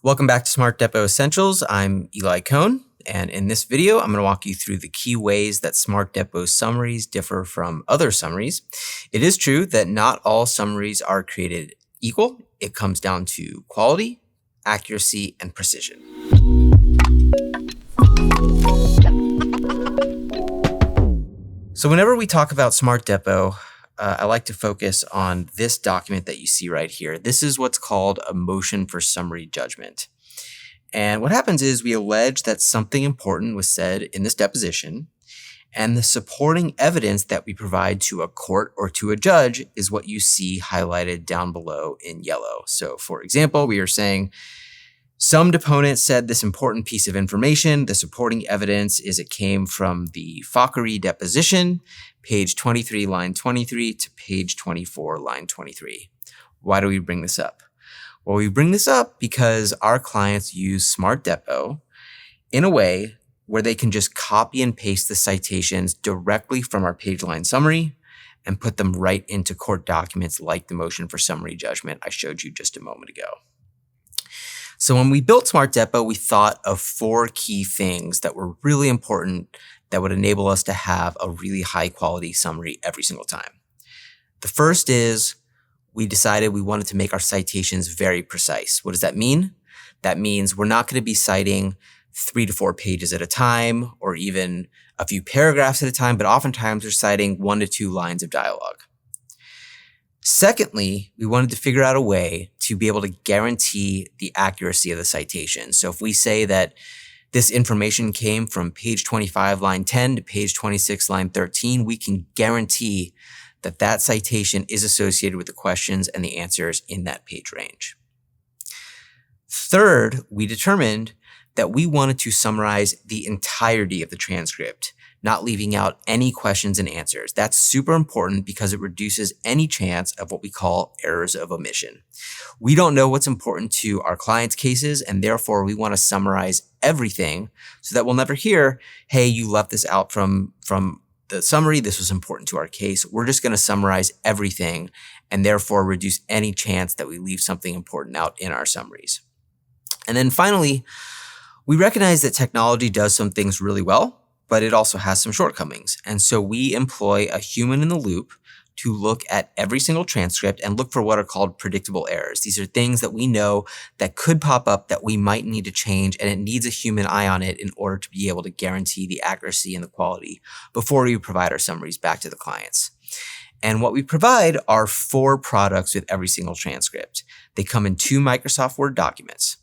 Welcome back to SmartDepo Essentials. I'm Ely Cohn, and in this video, I'm going to walk you through the key ways that SmartDepo summaries differ from other summaries. It is true that not all summaries are created equal. It comes down to quality, accuracy, and precision. So whenever we talk about SmartDepo, I like to focus on this document that you see right here. This is what's called a motion for summary judgment. And what happens is we allege that something important was said in this deposition, and the supporting evidence that we provide to a court or to a judge is what you see highlighted down below in yellow. So for example, we are saying some deponent said this important piece of information. The supporting evidence is it came from the Fackery deposition, page 23, line 23 to page 24, line 23. Why do we bring this up? Well, we bring this up because our clients use SmartDepo in a way where they can just copy and paste the citations directly from our page line summary and put them right into court documents like the motion for summary judgment I showed you just a moment ago. So when we built SmartDepo, we thought of 4 key things that were really important that would enable us to have a really high quality summary every single time. The first is we decided we wanted to make our citations very precise. What does that mean? That means we're not going to be citing 3 to 4 pages at a time or even a few paragraphs at a time, but oftentimes we're citing 1 to 2 lines of dialogue. Secondly, we wanted to figure out a way to be able to guarantee the accuracy of the citation. So if we say that this information came from page 25, line 10 to page 26, line 13, we can guarantee that that citation is associated with the questions and the answers in that page range. Third, we determined that we wanted to summarize the entirety of the transcript, not leaving out any questions and answers. That's super important because it reduces any chance of what we call errors of omission. We don't know what's important to our clients' cases, and therefore we want to summarize everything so that we'll never hear, hey, you left this out from the summary. This was important to our case. We're just going to summarize everything and therefore reduce any chance that we leave something important out in our summaries. And then finally, we recognize that technology does some things really well, but it also has some shortcomings. And so we employ a human in the loop to look at every single transcript and look for what are called predictable errors. These are things that we know that could pop up that we might need to change, and it needs a human eye on it in order to be able to guarantee the accuracy and the quality before we provide our summaries back to the clients. And what we provide are 4 products with every single transcript. They come in 2 Microsoft Word documents.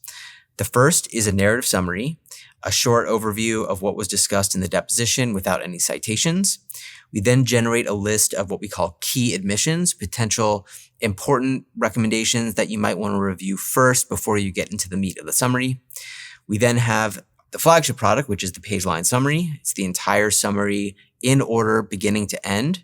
The first is a narrative summary, a short overview of what was discussed in the deposition without any citations. We then generate a list of what we call key admissions, potential important recommendations that you might want to review first before you get into the meat of the summary. We then have the flagship product, which is the page line summary. It's the entire summary in order, beginning to end.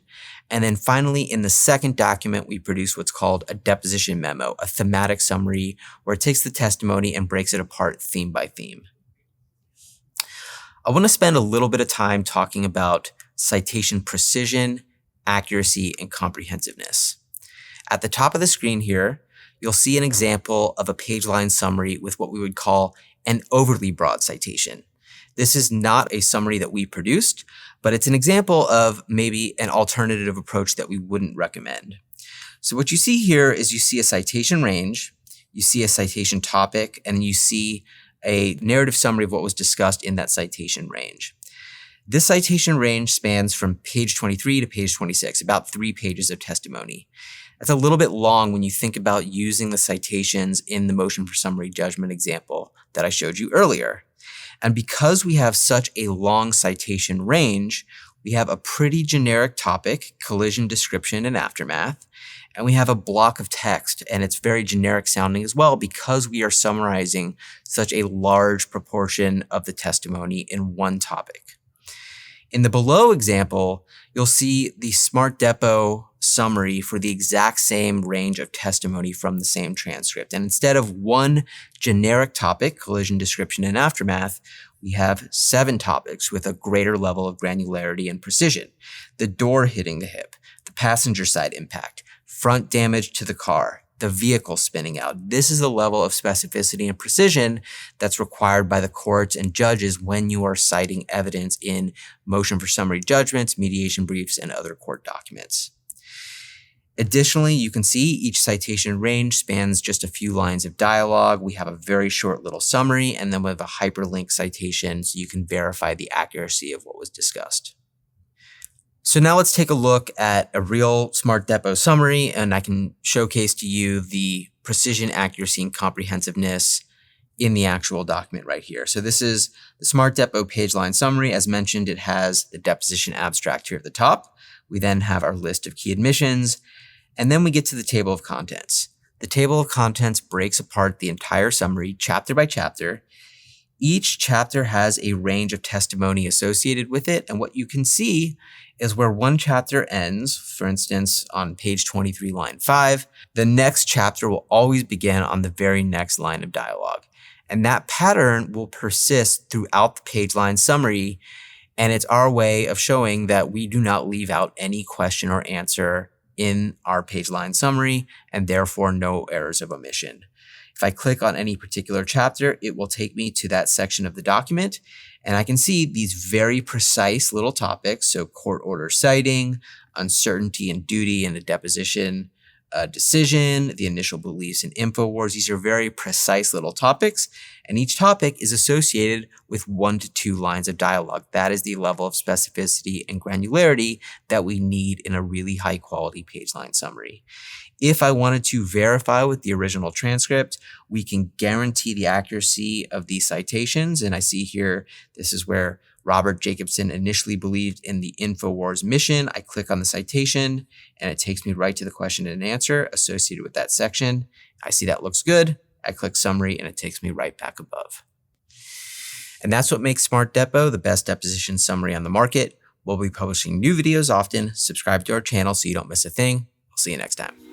And then finally, in the second document, we produce what's called a deposition memo, a thematic summary where it takes the testimony and breaks it apart theme by theme. I want to spend a little bit of time talking about citation precision, accuracy, and comprehensiveness. At the top of the screen here, you'll see an example of a page line summary with what we would call an overly broad citation. This is not a summary that we produced, but it's an example of maybe an alternative approach that we wouldn't recommend. So what you see here is you see a citation range, you see a citation topic, and you see a narrative summary of what was discussed in that citation range. This citation range spans from page 23 to page 26, about 3 pages of testimony. That's a little bit long when you think about using the citations in the motion for summary judgment example that I showed you earlier. And because we have such a long citation range, we have a pretty generic topic, collision description and aftermath, and we have a block of text, and it's very generic sounding as well because we are summarizing such a large proportion of the testimony in one topic. In the below example, you'll see the SmartDepo summary for the exact same range of testimony from the same transcript. And instead of one generic topic, collision description and aftermath, we have 7 topics with a greater level of granularity and precision. The door hitting the hip, the passenger side impact, front damage to the car, the vehicle spinning out. This is the level of specificity and precision that's required by the courts and judges when you are citing evidence in motion for summary judgments, mediation briefs, and other court documents. Additionally, you can see each citation range spans just a few lines of dialogue. We have a very short little summary, and then we have a hyperlink citation so you can verify the accuracy of what was discussed. So now let's take a look at a real SmartDepo summary, and I can showcase to you the precision, accuracy, and comprehensiveness in the actual document right here. So this is the SmartDepo page line summary. As mentioned, it has the deposition abstract here at the top. We then have our list of key admissions, and then we get to the table of contents. The table of contents breaks apart the entire summary chapter by chapter. Each chapter has a range of testimony associated with it, and what you can see is where one chapter ends, for instance, on page 23, line 5, the next chapter will always begin on the very next line of dialogue. And that pattern will persist throughout the page line summary, and it's our way of showing that we do not leave out any question or answer in our page line summary, and therefore no errors of omission. If I click on any particular chapter, it will take me to that section of the document, and I can see these very precise little topics. So court order citing, uncertainty and duty in the deposition decision, the initial beliefs in InfoWars. These are very precise little topics, and each topic is associated with 1 to 2 lines of dialogue. That is the level of specificity and granularity that we need in a really high quality page line summary. If I wanted to verify with the original transcript, we can guarantee the accuracy of these citations. And I see here, this is where Robert Jacobson initially believed in the InfoWars mission. I click on the citation and it takes me right to the question and answer associated with that section. I see that looks good. I click summary and it takes me right back above. And that's what makes SmartDepo the best deposition summary on the market. We'll be publishing new videos often. Subscribe to our channel so you don't miss a thing. I'll see you next time.